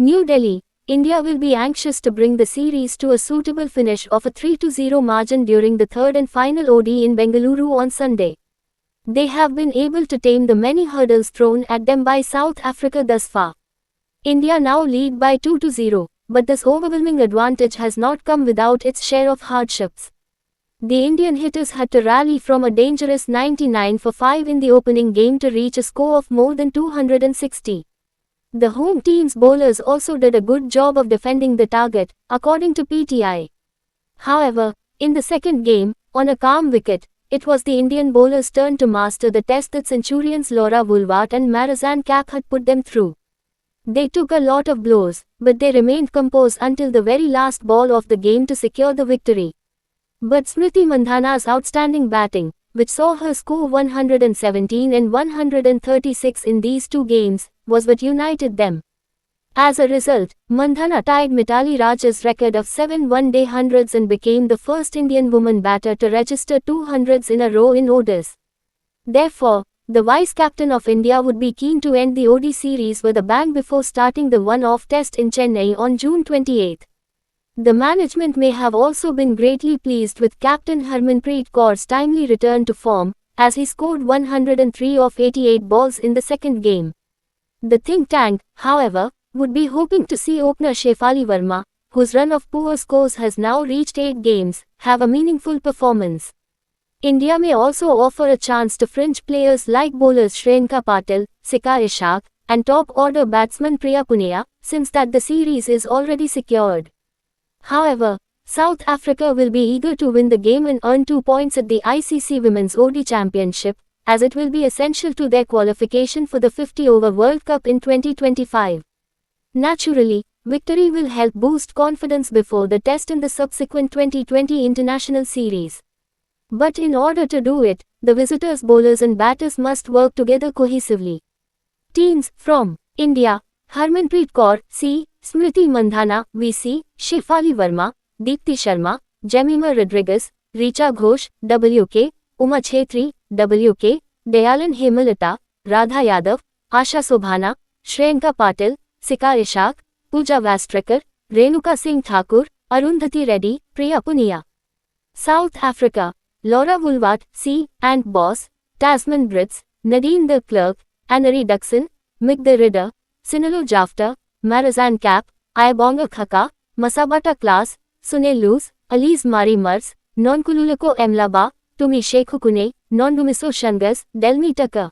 New Delhi, India will be anxious to bring the series to a suitable finish of a 3-0 margin during the third and final ODI in Bengaluru on Sunday. They have been able to tame the many hurdles thrown at them by South Africa thus far. India now lead by 2-0, but this overwhelming advantage has not come without its share of hardships. The Indian hitters had to rally from a dangerous 99 for 5 in the opening game to reach a score of more than 260. The home team's bowlers also did a good job of defending the target, according to PTI. However, in the second game, on a calm wicket, it was the Indian bowlers' turn to master the test that Centurions Laura Woolward and Marizanne Kapp had put them through. They took a lot of blows, but they remained composed until the very last ball of the game to secure the victory. But Smriti Mandhana's outstanding batting, which saw her score 117 and 136 in these two games, was what united them. As a result, Mandhana tied Mithali Raj's record of 7 one-day hundreds and became the first Indian woman batter to register 200s in a row in ODIs. Therefore, the vice-captain of India would be keen to end the ODI series with a bang before starting the one-off test in Chennai on June 28. The management may have also been greatly pleased with Captain Harmanpreet Kaur's timely return to form, as he scored 103 of 88 balls in the second game. The think tank, however, would be hoping to see opener Shefali Verma, whose run of poor scores has now reached 8 games, have a meaningful performance. India may also offer a chance to fringe players like bowlers Shreyanka Patil, Sika Ishaq, and top-order batsman Priya Punea, since that the series is already secured. However, South Africa will be eager to win the game and earn 2 points at the ICC Women's ODI Championship, as it will be essential to their qualification for the 50-over World Cup in 2025. Naturally, victory will help boost confidence before the test in the subsequent 2020 international series. But in order to do it, the visitors' bowlers and batters must work together cohesively. Teams from India: Harmanpreet Kaur, C, Smriti Mandhana, VC, Shefali Verma, Deepti Sharma, Jemimah Rodriguez, Richa Ghosh, WK, Uma Chhetri, WK, Dayalan Hemalata, Radha Yadav, Asha Sobhana, Shreyanka Patil, Sika Ishaq, Pooja Vastrekar, Renuka Singh Thakur, Arundhati Reddy, Priya Punea. South Africa: Laura Woolward, C, and Boss, Tasman Brits, Nadine de Klerk, Annery Duxon, Mick de Ridder, Sinalo Jafta, Marizanne Kapp, Ayabonga Khaka, Masabata Class, Sunil Luz, Elise Marie Mars, Nonkululeko Emlaba, Tumi Sheikhukune, Nondumiso Shangas, Delmi Tucker.